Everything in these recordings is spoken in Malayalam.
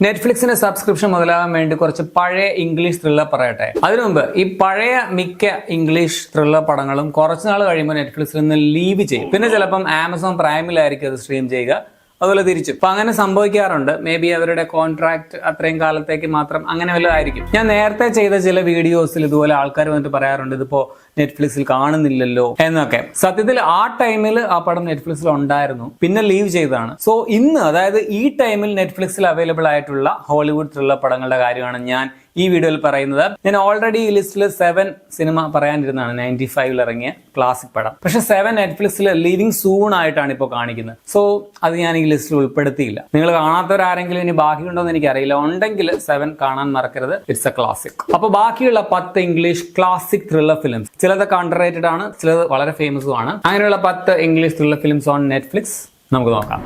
നെറ്റ്ഫ്ലിക്സിന്റെ സബ്സ്ക്രിപ്ഷൻ മുതലാകാൻ വേണ്ടി കുറച്ച് പഴയ ഇംഗ്ലീഷ് ത്രില്ലർ പറയട്ടെ. അതിനു മുമ്പ് ഈ പഴയ മിക്ക ഇംഗ്ലീഷ് ത്രില്ലർ പടങ്ങളും കുറച്ചുനാൾ കഴിയുമ്പോൾ നെറ്റ്ഫ്ലിക്സിൽ നിന്ന് ലീവ് ചെയ്യും. പിന്നെ ചിലപ്പം ആമസോൺ പ്രൈമിലായിരിക്കും അത് സ്ട്രീം ചെയ്യുക, അതുപോലെ തിരിച്ചു. അപ്പൊ അങ്ങനെ സംഭവിക്കാറുണ്ട്. മേ ബി അവരുടെ കോൺട്രാക്ട് അത്രയും കാലത്തേക്ക് മാത്രം അങ്ങനെ വല്ലതായിരിക്കും. ഞാൻ നേരത്തെ ചെയ്ത ചില വീഡിയോസിൽ ഇതുപോലെ ആൾക്കാർ വന്നിട്ട് പറയാറുണ്ട് ഇതിപ്പോ നെറ്റ്ഫ്ലിക്സിൽ കാണുന്നില്ലല്ലോ എന്നൊക്കെ. സത്യത്തിൽ ആ ടൈമിൽ ആ പടം നെറ്റ്ഫ്ലിക്സിൽ ഉണ്ടായിരുന്നു, പിന്നെ ലീവ് ചെയ്തതാണ്. സോ ഇന്ന്, അതായത് ഈ ടൈമിൽ നെറ്റ്ഫ്ലിക്സിൽ അവൈലബിൾ ആയിട്ടുള്ള ഹോളിവുഡ് ത്രില്ലർ പടങ്ങളുടെ കാര്യമാണ് ഞാൻ ഈ വീഡിയോയിൽ പറയുന്നത്. ഞാൻ ഓൾറെഡി ഈ ലിസ്റ്റിൽ 7 സിനിമ പറയാനിരുന്നതാണ്, 95 ഇറങ്ങിയ ക്ലാസിക് പടം. പക്ഷെ 7 നെറ്റ്ഫ്ലിക്സിൽ ലിവിങ് സൂൺ ആയിട്ടാണ് ഇപ്പോൾ കാണിക്കുന്നത്. സോ അത് ഞാൻ ഈ ലിസ്റ്റിൽ ഉൾപ്പെടുത്തിയില്ല. നിങ്ങൾ കാണാത്തവരാരെങ്കിലും ഇനി ബാക്കിയുണ്ടോ എന്ന് എനിക്കറിയില്ല. ഉണ്ടെങ്കിൽ 7 കാണാൻ മറക്കരുത്. It's A classic. അപ്പൊ ബാക്കിയുള്ള 10 ഇംഗ്ലീഷ് ക്ലാസിക് ത്രില്ലർ ഫിലിംസ്, ചിലതൊക്കെ അണ്ടർ റേറ്റഡ് ആണ്, ചിലത് വളരെ ഫേമസും ആണ്. അങ്ങനെയുള്ള 10 English thriller films on Netflix നമുക്ക് നോക്കാം.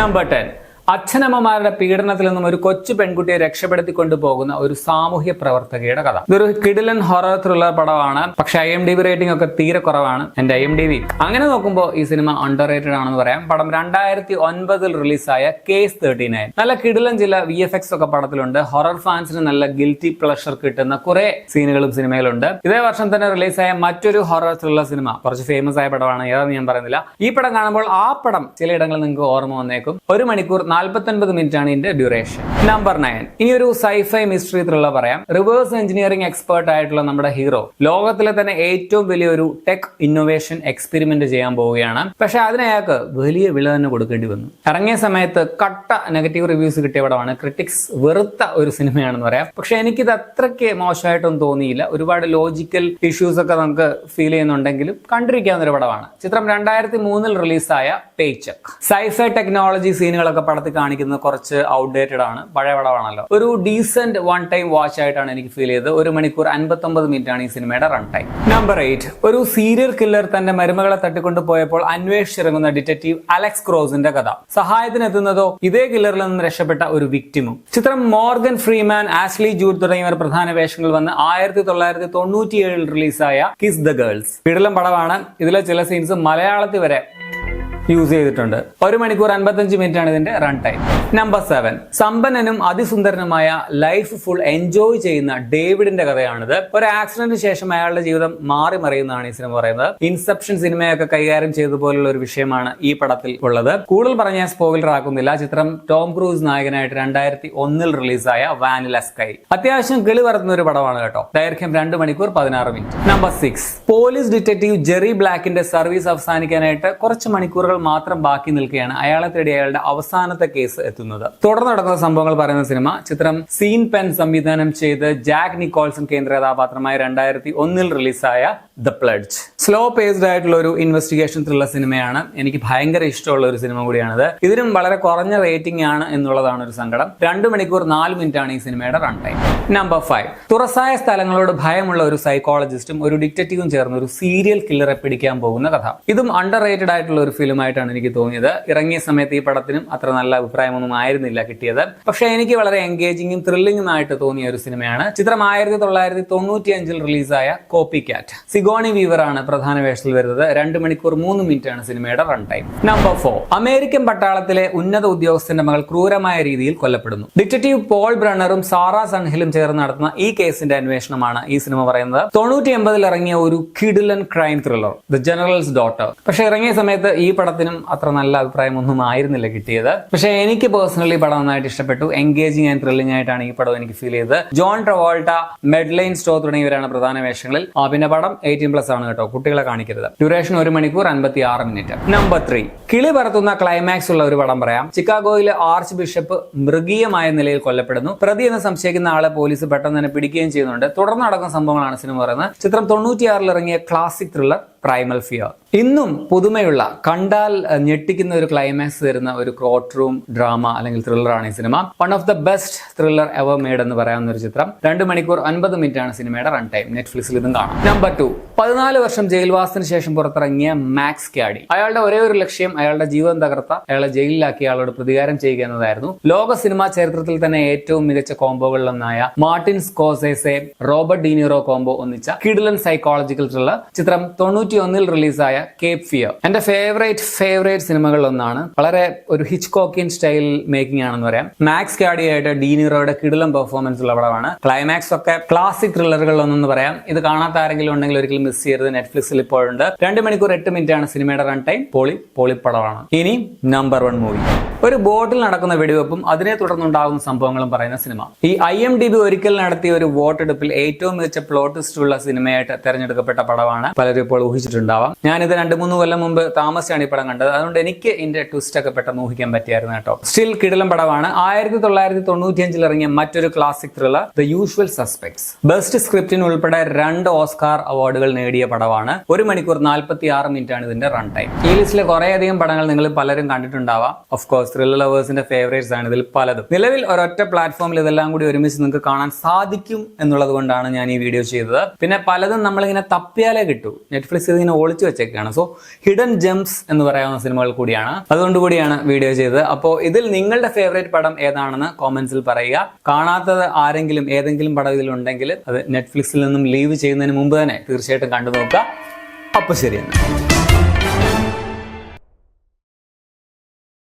നമ്പർ 10, അച്ഛനമ്മമാരുടെ പീഡനത്തിൽ നിന്നും ഒരു കൊച്ചു പെൺകുട്ടിയെ രക്ഷപ്പെടുത്തി കൊണ്ടുപോകുന്ന ഒരു സാമൂഹ്യ പ്രവർത്തകയുടെ കഥ. ഇതൊരു കിഡിലൻ ഹൊറർ ത്രില്ലർ പടമാണ്. പക്ഷെ IMDb റേറ്റിംഗ് ഒക്കെ തീരെ കുറവാണ്. എന്റെ IMDb അങ്ങനെ നോക്കുമ്പോൾ ഈ സിനിമ അണ്ടർ റേറ്റഡ് ആണെന്ന് പറയാം. പടം 2009 റിലീസായ കേസ് 39. നല്ല കിഡിലൻ ചില VFX ഒക്കെ പടത്തിലുണ്ട്. ഹൊറർ ഫാൻസിന് നല്ല ഗിൽറ്റി പ്ലഷർ കിട്ടുന്ന കുറെ സീനുകളും സിനിമയിലുണ്ട്. ഇതേ വർഷം തന്നെ റിലീസായ മറ്റൊരു ഹൊറർ ത്രില്ലർ സിനിമ, കുറച്ച് ഫേമസ് ആയ പടമാണ്, ഏതാണെന്ന് ഞാൻ പറയുന്നില്ല. ഈ പടം കാണുമ്പോൾ ആ പടം ചിലയിടങ്ങളിൽ നിങ്ങൾക്ക് ഓർമ്മ വന്നേക്കും. 1 മണിക്കൂർ 49 മിനിറ്റ് ആണ് ഇതിന്റെ ഡ്യൂറേഷൻ. നമ്പർ 9, ഇനി ഒരു സൈഫൈ മിസ്റ്ററി ത്രില്ലർ പറയാം. റിവേഴ്സ് എഞ്ചിനീയറിംഗ് എക്സ്പേർട്ട് ആയിട്ടുള്ള നമ്മുടെ ഹീറോ ലോകത്തിലെ തന്നെ ഏറ്റവും വലിയൊരു ടെക് ഇന്നോവേഷൻ എക്സ്പെരിമെന്റ് ചെയ്യാൻ പോവുകയാണ്. പക്ഷെ അതിന് അയാൾക്ക് വലിയ വില തന്നെ കൊടുക്കേണ്ടി വന്നു. ഇറങ്ങിയ സമയത്ത് കട്ട നെഗറ്റീവ് റിവ്യൂസ് കിട്ടിയ പടമാണ്. ക്രിറ്റിക്സ് വെറുത്ത ഒരു സിനിമയാണെന്ന് പറയാം. പക്ഷെ എനിക്കിത് അത്രയ്ക്ക് മോശമായിട്ടൊന്നും തോന്നിയില്ല. ഒരുപാട് ലോജിക്കൽ ഇഷ്യൂസ് ഒക്കെ നമുക്ക് ഫീൽ ചെയ്യുന്നുണ്ടെങ്കിലും കണ്ടിരിക്കാവുന്ന ഒരു പടമാണ്. ചിത്രം 2003 റിലീസായ പേച്ചെക്ക്. സൈഫൈ ടെക്നോളജി സീനുകളൊക്കെ പടത്തിൽ കാണിക്കുന്നത് കുറച്ച് ഔട്ട്ഡേറ്റഡ് ആണ്, പഴയ പടമാണല്ലോ. ഒരു ഡീസന്റ് വൺ ടൈം വാച്ച് ആയിട്ടാണ് എനിക്ക് ഫീൽ ചെയ്തത്. 1 മണിക്കൂർ 59 മിനിറ്റ് ആണ് ഈ സിനിമയുടെ റൺ ടൈം. നമ്പർ 8, ഒരു സീരിയൽ കില്ലർ തന്റെ മരുമകളെ തട്ടിക്കൊണ്ടുപോയപ്പോൾ അന്വേഷിച്ചിറങ്ങുന്ന ഡിറ്റക്റ്റീവ് അലക്സ് ക്രോസിന്റെ കഥ. സഹായത്തിനെത്തുന്നതോ ഇതേ കില്ലറിൽ നിന്ന് രക്ഷപ്പെട്ട ഒരു വിക്ടിമും. ചിത്രം മോർഗൻ ഫ്രീമാൻ, ആഷ്ലി ജൂഡ് തുടങ്ങിയവർ പ്രധാന വേഷങ്ങൾ വന്ന് 1997 റിലീസായ കിസ് ദ ഗേൾസ്. കിടിലൻ പടമാണ്. ഇതിലെ ചില സീൻസ് മലയാളത്തിൽ വരെ യൂസ് ചെയ്തിട്ടുണ്ട്. 1 മണിക്കൂർ 55 മിനിറ്റ് ആണ് ഇതിന്റെ റൺ ടൈം. നമ്പർ 7, സമ്പന്നനും അതിസുന്ദരനുമായ ലൈഫ് ഫുൾ എൻജോയ് ചെയ്യുന്ന ഡേവിഡിന്റെ കഥയാണിത്. ഒരു ആക്സിഡന്റിന് ശേഷം അയാളുടെ ജീവിതം മാറി മറിയുന്നതാണ് ഈ സിനിമ പറയുന്നത്. ഇൻസെപ്ഷൻ സിനിമയൊക്കെ കൈകാര്യം ചെയ്ത പോലുള്ള ഒരു വിഷയമാണ് ഈ പടത്തിൽ ഉള്ളത്. കൂടുതൽ പറഞ്ഞാൽ സ്പോയിലർ ആക്കുന്നില്ല. ചിത്രം ടോം ക്രൂസ് നായകനായിട്ട് 2001 റിലീസായ വാനില സ്കൈ. അത്യാവശ്യം കിളി പറത്തുന്ന ഒരു പടമാണ് കേട്ടോ. ദൈർഘ്യം 2 മണിക്കൂർ 16 minute. Number 6, police detective Jerry ബ്ലാക്കിന്റെ സർവീസ് അവസാനിക്കാനായിട്ട് കുറച്ച് മണിക്കൂറുകൾ മാത്രം ബാക്കി നിൽക്കുകയാണ്. അയാളെ തേടി അയാളുടെ അവസാനത്തെ കേസ് എത്തുന്നത്. തുടർന്ന് നടക്കുന്ന സംഭവങ്ങൾ പറയുന്ന സിനിമ. ചിത്രം സീൻ പെൻ സംവിധാനം ചെയ്ത് ജാക്ക് നിക്കോൾസൺ കേന്ദ്ര കഥാപാത്രമായി 2001 റിലീസായ ദ പ്ലഡ്ജ്. സ്ലോ പേസ്ഡ് ആയിട്ടുള്ള ഒരു ഇൻവെസ്റ്റിഗേഷൻ ത്രില്ലർ സിനിമയാണ്. എനിക്ക് ഭയങ്കര ഇഷ്ടമുള്ള ഒരു സിനിമ കൂടിയാണിത്. ഇതിനും വളരെ കുറഞ്ഞ റേറ്റിംഗ് ആണ് എന്നുള്ളതാണ് ഒരു സങ്കടം. 2 മണിക്കൂർ 4 മിനിറ്റ് ആണ് ഈ സിനിമയുടെ റൺ ടൈം. നമ്പർ 5, തുറസായ സ്ഥലങ്ങളോട് ഭയമുള്ള ഒരു സൈക്കോളജിസ്റ്റും ഒരു ഡിറ്റക്റ്റീവും ചേർന്ന് ഒരു സീരിയൽ കില്ലറെ പിടിക്കാൻ പോകുന്ന കഥ. ഇതും അണ്ടർ റേറ്റഡ് ആയിട്ടുള്ള ഒരു ഫിലിം ആയിട്ടാണ് എനിക്ക് തോന്നിയത്. ഇറങ്ങിയ സമയത്ത് ഈ പടത്തിനും അത്ര നല്ല അഭിപ്രായമൊന്നും ആയിരുന്നില്ല കിട്ടിയത്. പക്ഷെ എനിക്ക് വളരെ എൻഗേജിങ്ങും ത്രില്ലിംഗും ആയിട്ട് തോന്നിയ ഒരു സിനിമയാണ്. ചിത്രം 1995 റിലീസായ കോപ്പി കാറ്റ്. സിഗോണി വീവർ ആണ് പ്രധാന വേഷത്തിൽ വരുന്നത്. 2 മണിക്കൂർ 3 മിനിറ്റ് ആണ് സിനിമയുടെ റൺ ടൈം. നമ്പർ 4, അമേരിക്കൻ പട്ടാളത്തിലെ ഉന്നത ഉദ്യോഗസ്ഥന്റെ മകൾ ക്രൂരമായ രീതിയിൽ കൊല്ലപ്പെടുന്നു. ഡിറ്റക്റ്റീവ് പോൾ ബ്രണ്ണറും സാറ സൺഹിലും ചേർന്ന് നടത്തുന്ന ഈ കേസിന്റെ അന്വേഷണമാണ് ഈ സിനിമ പറയുന്നത്. 1980 ഇറങ്ങിയ ഒരു കിഡിലൻ crime thriller, the generals daughter. പക്ഷെ ഇറങ്ങിയ സമയത്ത് ഈ പടത്തിനും അത്ര നല്ല അഭിപ്രായമൊന്നും ആയിരുന്നില്ല കിട്ടിയത്. പക്ഷെ എനിക്ക് പേഴ്സണലി പടം നന്നായിട്ട് ഇഷ്ടപ്പെട്ടു. എൻഗേജിങ് ആൻഡ് ത്രില്ലിംഗ് ആയിട്ടാണ് ഈ പടം എനിക്ക് ഫീൽ ചെയ്തത്. ജോൺ ട്രവോൾട്ട, മെഡ്ലൈൻ സ്റ്റോ തുടങ്ങിയവരാണ് പ്രധാന വേഷങ്ങളിൽ. പിന്നെ പടം 18+ ആണ് കേട്ടോ, കുട്ടികളെ കാണിക്കരുത്. ഡ്യൂറേഷൻ 1 മണിക്കൂർ 56 മിനിറ്റ്. നമ്പർ 3, കിളി പറത്തുന്ന ക്ലൈമാക്സ് ഉള്ള ഒരു പടം പറയാം. ചിക്കാഗോയിലെ ആർച്ച് ബിഷപ്പ് മൃഗീയമായ നിലയിൽ കൊല്ലപ്പെടുന്നു. പ്രതി എന്ന് സംശയിക്കുന്ന ആളെ പോലീസ് പെട്ടെന്ന് തന്നെ പിടിക്കുകയും ചെയ്യുന്നുണ്ട്. തുടർന്ന് നടക്കുന്ന സംഭവങ്ങളാണ് സിനിമ പറയുന്നത്. ചിത്രം 96 ഇറങ്ങിയ ക്ലാസിക് ത്രില്ലർ പ്രൈമൽ ഫിയർ. ഇന്നും പുതുമയുള്ള, കണ്ടാൽ ഞെട്ടിക്കുന്ന ഒരു ക്ലൈമാക്സ് തരുന്ന ഒരു കോർട്ട് റൂം ഡ്രാമ അല്ലെങ്കിൽ ത്രില്ലറാണ് ഈ cinema. One of the best thriller ever made എന്ന് പറയാവുന്ന ഒരു ചിത്രം. 2 മണിക്കൂർ 50 മിനിറ്റ് ആണ് സിനിമയുടെ റൺ ടൈം. നെറ്റ്ഫ്ലിക്സിൽ ഇതും കാണാം. നമ്പർ 2, 14 വർഷം ജയിൽവാസത്തിന് ശേഷം പുറത്തിറങ്ങിയ മാക്സ് ക്യാഡി. അയാളുടെ ഒരേ ഒരു ലക്ഷ്യം അയാളുടെ ജീവിതം തകർത്ത അയാളെ ജയിലിലാക്കി അയാളോട് പ്രതികാരം ചെയ്യുക എന്നതായിരുന്നു. ലോക സിനിമാ ചരിത്രത്തിൽ തന്നെ ഏറ്റവും മികച്ച കോംബോകളിലൊന്നായ മാർട്ടിൻ സ്കോർസേസെ, റോബർട്ട് ഡീനിറോ കോംബോ ഒന്നിച്ച കിഡിലൻ സൈക്കോളജിക്കൽ ത്രില്ലർ. ചിത്രം 90 1991 റിലീസായ കേപ്പ് ഫിയർ എന്റെ ഫേവറേറ്റ് സിനിമകളിൽ ഒന്നാണ്. വളരെ ഒരു ഹിച്ച്കോക്കിയൻ സ്റ്റൈൽ മേക്കിംഗ് ആണെന്ന് പറയാം. മാക്സ് കാഡിയായിട്ട് ഡീനിറോയുടെ കിടിലം പെർഫോമൻസ് ഉള്ള പടമാണ്. ക്ലൈമാക്സ് ഒക്കെ ക്ലാസിക് ത്രില്ലറുകളിലൊന്നെന്ന് പറയാം. ഇത് കാണാത്ത ആരെങ്കിലും ഉണ്ടെങ്കിൽ ഒരിക്കലും മിസ് ചെയ്യരുത്. നെറ്റ്ഫ്ലിക്സിൽ ഇപ്പോഴുണ്ട്. 2 മണിക്കൂർ 8 മിനിറ്റ് ആണ് സിനിമയുടെ റൺ ടൈം. പൊളി പടമാണ്. ഇനി നമ്പർ 1 മൂവി, ഒരു ബോട്ടിൽ നടക്കുന്ന വെടിവെപ്പും അതിനെ തുടർന്നുണ്ടാകുന്ന സംഭവങ്ങളും പറയുന്ന സിനിമ. ഈ IMDb ഒരിക്കൽ നടത്തിയ ഒരു വോട്ടെടുപ്പിൽ ഏറ്റവും മികച്ച പ്ലോട്ട് ട്വിസ്റ്റ് ഉള്ള സിനിമയായിട്ട് തെരഞ്ഞെടുക്കപ്പെട്ട പടമാണ്. പലരും ഇപ്പോൾ ഊഹിച്ചിട്ടുണ്ടാവാം. ഞാനിത് 2-3 കൊല്ലം മുമ്പ് താമസിച്ചാണ് ഈ പടം കണ്ടത്. അതുകൊണ്ട് എനിക്ക് ഇതിന്റെ ട്വിസ്റ്റ് ഒക്കെ പെട്ടെന്ന് ഊഹിക്കാൻ പറ്റിയായിരുന്നു കേട്ടോ. സ്റ്റിൽ കിടിലം പടമാണ്. 1995 ഇറങ്ങിയ മറ്റൊരു classic thriller the usual suspects. Best സ്ക്രിപ്റ്റിന് ഉൾപ്പെടെ 2 ഓസ്കാർ അവാർഡുകൾ നേടിയ പടമാണ്. 1 മണിക്കൂർ 46 മിനിറ്റ് ആണ് ഇതിന്റെ റൺ ടൈം. ഈ ലിസ്റ്റിലെ കുറേയധികം പടങ്ങൾ നിങ്ങൾ പലരും കണ്ടിട്ടുണ്ടാവാം. ഓഫ് കോഴ്സ് ത്രില്ലർ ലവേഴ്സിന്റെ ഫേവറേറ്റ്സ് ആണ് ഇതിൽ പലതും. നിലവിൽ ഒരൊറ്റ പ്ലാറ്റ്ഫോമിൽ ഇതെല്ലാം കൂടി ഒരുമിച്ച് നിങ്ങൾക്ക് കാണാൻ സാധിക്കും എന്നുള്ളത് കൊണ്ടാണ് ഞാൻ ഈ വീഡിയോ ചെയ്തത്. പിന്നെ പലതും നമ്മളിങ്ങനെ തപ്പിയാലേ കിട്ടൂ. നെറ്റ്ഫ്ലിക്സ് ഇതിങ്ങനെ ഒളിച്ചു വെച്ചേക്കാണ്. സോ ഹിഡൻ ജെംസ് എന്ന് പറയാവുന്ന സിനിമകൾ കൂടിയാണ്. അതുകൊണ്ടുകൂടിയാണ് വീഡിയോ ചെയ്തത്. അപ്പോൾ ഇതിൽ നിങ്ങളുടെ ഫേവറേറ്റ് പടം ഏതാണെന്ന് കോമെന്റ്സിൽ പറയുക. കാണാത്തത് ആരെങ്കിലും ഏതെങ്കിലും പടം ഇതിലുണ്ടെങ്കിൽ അത് നെറ്റ്ഫ്ലിക്സിൽ നിന്നും ലീവ് ചെയ്യുന്നതിന് മുമ്പ് തന്നെ തീർച്ചയായിട്ടും കണ്ടു നോക്കുക. അപ്പോൾ ശരിയെന്ന്.